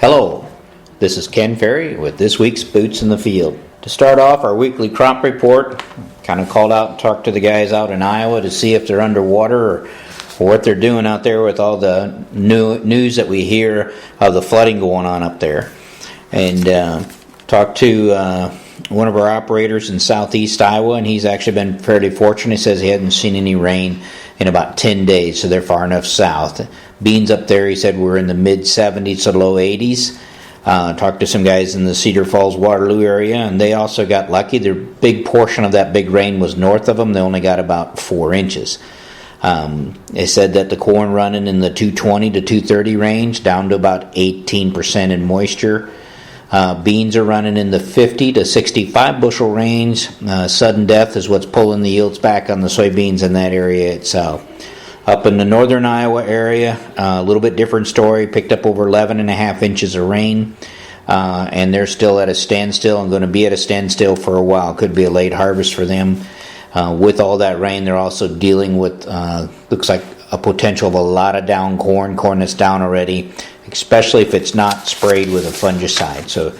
Hello, this is Ken Ferry with this week's Boots in the Field. To start off our weekly crop report, kind of called out and talked to the guys out in Iowa to see if they're underwater or what they're doing out there with all the news that we hear of the flooding going on up there. And talked to one of our operators in southeast Iowa, and he's actually been fairly fortunate. He says he hadn't seen any rain in about 10 days, so they're far enough south. Beans up there, he said, we're in the mid-70s to low 80s. Talked to some guys in the Cedar Falls, Waterloo area, and they also got lucky. Their big portion of that big rain was north of them. They only got about 4 inches. They said that the corn running in the 220 to 230 range, down to about 18% in moisture. Beans are running in the 50 to 65 bushel range. Sudden death is what's pulling the yields back on the soybeans in that area itself. Up in the northern Iowa area, a little bit different story. Picked up over 11.5 inches of rain, and they're still at a standstill and going to be at a standstill for a while. Could be a late harvest for them. With all that rain, they're also dealing with, looks like a potential of a lot of down corn that's down already, especially if it's not sprayed with a fungicide. So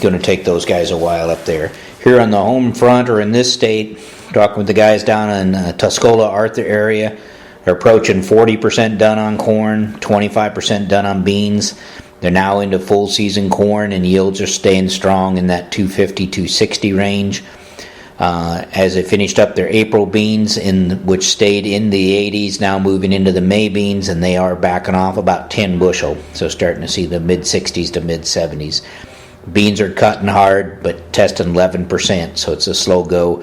going to take those guys a while up there. Here on the home front, or in this state, talking with the guys down in Tuscola, Arthur area, they're approaching 40% done on corn, 25% done on beans. They're now into full season corn, and yields are staying strong in that 250, 260 range. As they finished up their April beans, which stayed in the 80s, now moving into the May beans, and they are backing off about 10 bushel. So starting to see the mid-60s to mid-70s. Beans are cutting hard, but testing 11%, so it's a slow go.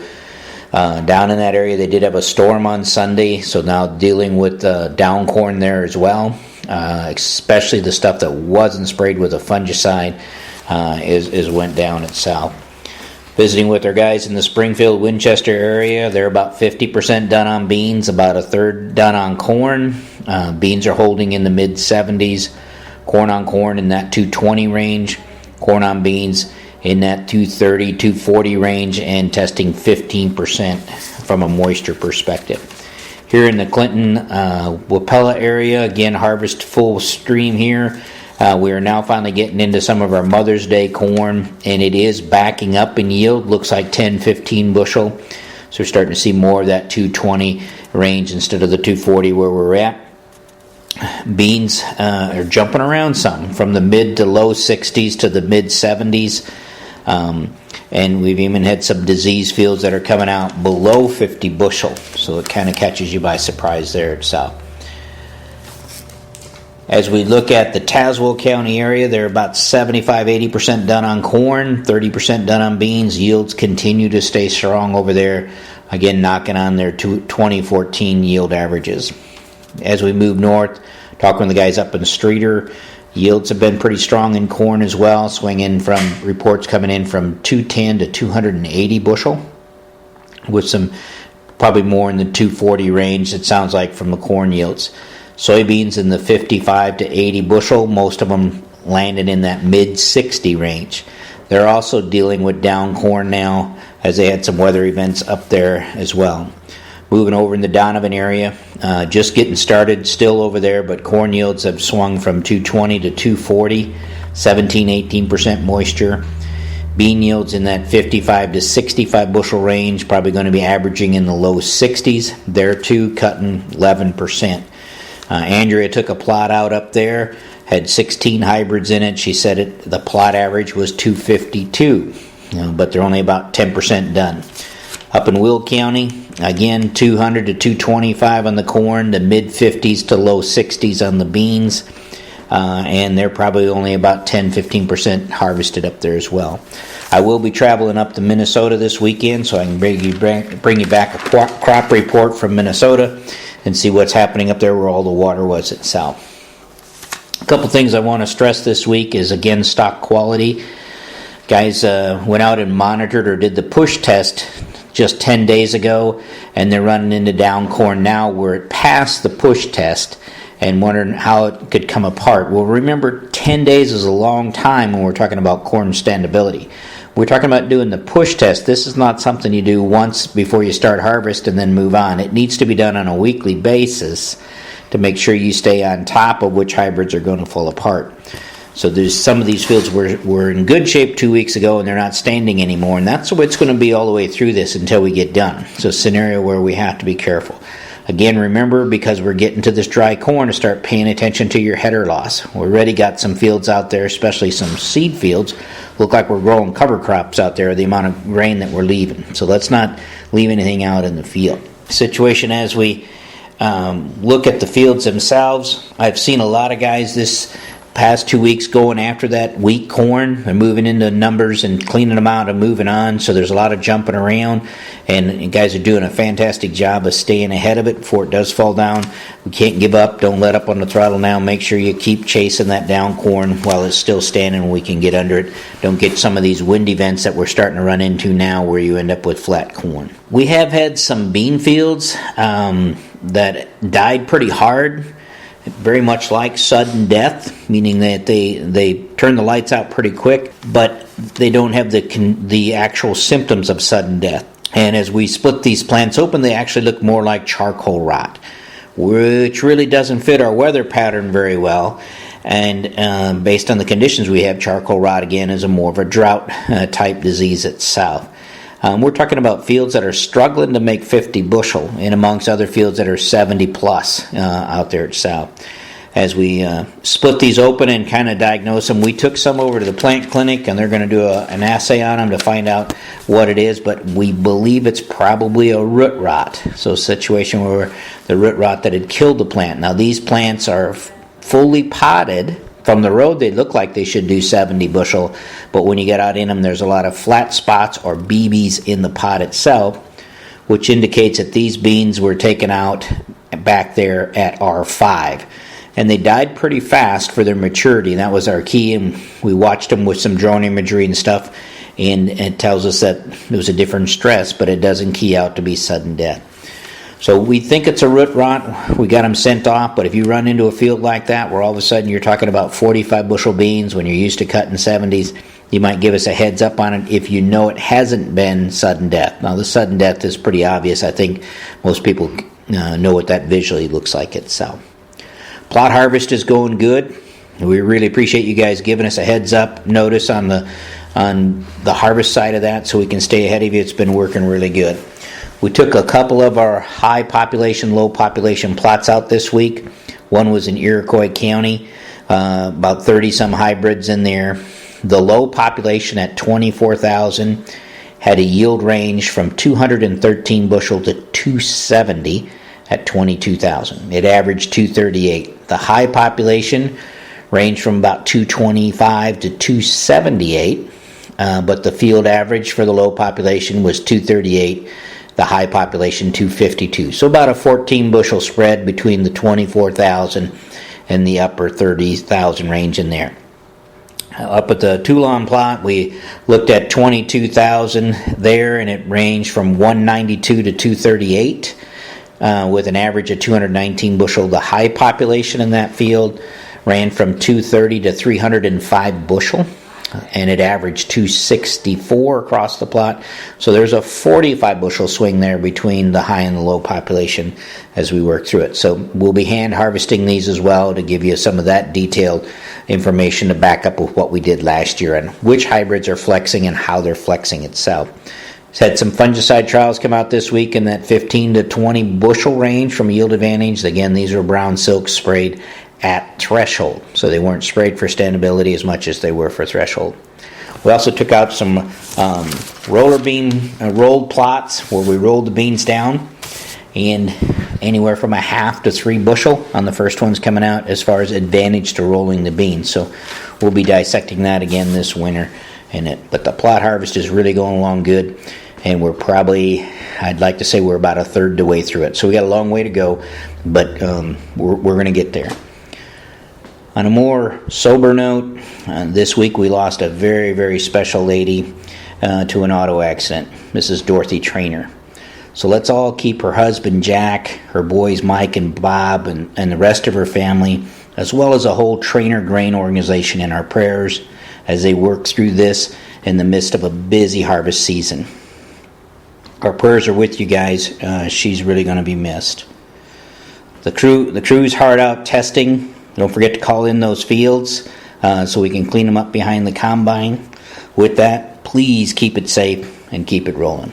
Down in that area, they did have a storm on Sunday, so now dealing with down corn there as well, especially the stuff that wasn't sprayed with a fungicide is went down itself. Visiting with our guys in the Springfield, Winchester area, they're about 50% done on beans, about a third done on corn. Beans are holding in the mid-70s, corn on corn in that 220 range, corn on beans in that 230, 240 range, and testing 15% from a moisture perspective. Here in the Clinton, Wapella area, again, harvest full stream here. We are now finally getting into some of our Mother's Day corn, and it is backing up in yield. Looks like 10, 15 bushel. So we're starting to see more of that 220 range instead of the 240 where we're at. Beans are jumping around some, from the mid to low 60s to the mid 70s. And we've even had some disease fields that are coming out below 50 bushel. So it kind of catches you by surprise there itself. As we look at the Tazewell County area, they're about 75-80% done on corn, 30% done on beans. Yields continue to stay strong over there, again knocking on their 2014 yield averages. As we move north, talking with the guys up in Streeter, yields have been pretty strong in corn as well, swinging from reports coming in from 210 to 280 bushel, with some probably more in the 240 range, it sounds like, from the corn yields. Soybeans in the 55 to 80 bushel, most of them landed in that mid-60 range. They're also dealing with down corn now, as they had some weather events up there as well. Moving over in the Donovan area, just getting started still over there, but corn yields have swung from 220 to 240, 17-18% moisture. Bean yields in that 55 to 65 bushel range, probably going to be averaging in the low 60s. There too, cutting 11%. Andrea took a plot out up there, had 16 hybrids in it. She said the plot average was 252, but they're only about 10% done. Up in Will County, again, 200 to 225 on the corn, the mid-50s to low 60s on the beans, and they're probably only about 10-15% harvested up there as well. I will be traveling up to Minnesota this weekend, so I can bring you back a crop report from Minnesota and see what's happening up there where all the water was itself. A couple things I want to stress this week is, again, stock quality. Guys went out and monitored or did the push test just 10 days ago, and they're running into down corn now where it passed the push test and wondering how it could come apart. Well, remember, 10 days is a long time when we're talking about corn standability. We're talking about doing the push test. This is not something you do once before you start harvest and then move on. It needs to be done on a weekly basis to make sure you stay on top of which hybrids are going to fall apart. So there's some of these fields were in good shape 2 weeks ago, and they're not standing anymore. And that's what it's going to be all the way through this until we get done. So a scenario where we have to be careful. Again, remember, because we're getting to this dry corn, to start paying attention to your header loss. We already got some fields out there, especially some seed fields. Look like we're growing cover crops out there, the amount of grain that we're leaving. So let's not leave anything out in the field. Situation as we look at the fields themselves, I've seen a lot of guys this past 2 weeks going after that wheat corn. They're moving into numbers and cleaning them out and moving on. So there's a lot of jumping around, and guys are doing a fantastic job of staying ahead of it before it does fall down. We can't give up. Don't let up on the throttle now. Make sure you keep chasing that down corn while it's still standing and we can get under it. Don't get some of these wind events that we're starting to run into now where you end up with flat corn. We have had some bean fields that died pretty hard, very much like sudden death, meaning that they turn the lights out pretty quick, but they don't have the actual symptoms of sudden death. And as we split these plants open, they actually look more like charcoal rot, which really doesn't fit our weather pattern very well. And based on the conditions we have, charcoal rot again is more of a drought type disease itself. We're talking about fields that are struggling to make 50 bushel, and amongst other fields that are 70 plus out there at south. As we split these open and kind of diagnose them, we took some over to the plant clinic, and they're going to do an assay on them to find out what it is, but we believe it's probably a root rot. So a situation where the root rot that had killed the plant. Now these plants are fully potted. From the road, they look like they should do 70 bushel, but when you get out in them, there's a lot of flat spots or BBs in the pot itself, which indicates that these beans were taken out back there at R5. And they died pretty fast for their maturity, and that was our key, and we watched them with some drone imagery and stuff, and it tells us that it was a different stress, but it doesn't key out to be sudden death. So we think it's a root rot. We got them sent off, but if you run into a field like that where all of a sudden you're talking about 45 bushel beans when you're used to cutting 70s, you might give us a heads up on it if you know it hasn't been sudden death. Now the sudden death is pretty obvious. I think most people know what that visually looks like itself. Plot harvest is going good. We really appreciate you guys giving us a heads up notice on the harvest side of that so we can stay ahead of you. It's been working really good. We took a couple of our high population, low population plots out this week. One was in Iroquois County, about 30-some hybrids in there. The low population at 24,000 had a yield range from 213 bushel to 270 at 22,000. It averaged 238. The high population ranged from about 225 to 278, but the field average for the low population was 238. The high population 252. So about a 14 bushel spread between the 24,000 and the upper 30,000 range in there. Up at the Toulon plot, we looked at 22,000 there, and it ranged from 192 to 238 with an average of 219 bushel. The high population in that field ran from 230 to 305 bushel, and it averaged 264 across the plot. So there's a 45 bushel swing there between the high and the low population as we work through it. So we'll be hand harvesting these as well to give you some of that detailed information to back up with what we did last year and which hybrids are flexing and how they're flexing itself. Had some fungicide trials come out this week in that 15 to 20 bushel range from yield advantage. Again, these are brown silk sprayed at threshold, so they weren't sprayed for standability as much as they were for threshold. We also took out some roller bean rolled plots where we rolled the beans down, and anywhere from a half to 3 bushel on the first ones coming out as far as advantage to rolling the beans. So we'll be dissecting that again this winter. But the plot harvest is really going along good, and we're probably, I'd like to say we're about a third the way through it. So we got a long way to go, but we're going to get there. On a more sober note, this week we lost a very, very special lady to an auto accident, Mrs. Dorothy Trainer. So let's all keep her husband Jack, her boys Mike and Bob, and the rest of her family, as well as a whole Trainer grain organization in our prayers as they work through this in the midst of a busy harvest season. Our prayers are with you guys. She's really going to be missed. The crew's hard out testing. Don't forget to call in those fields. so we can clean them up behind the combine. With that, please keep it safe and keep it rolling.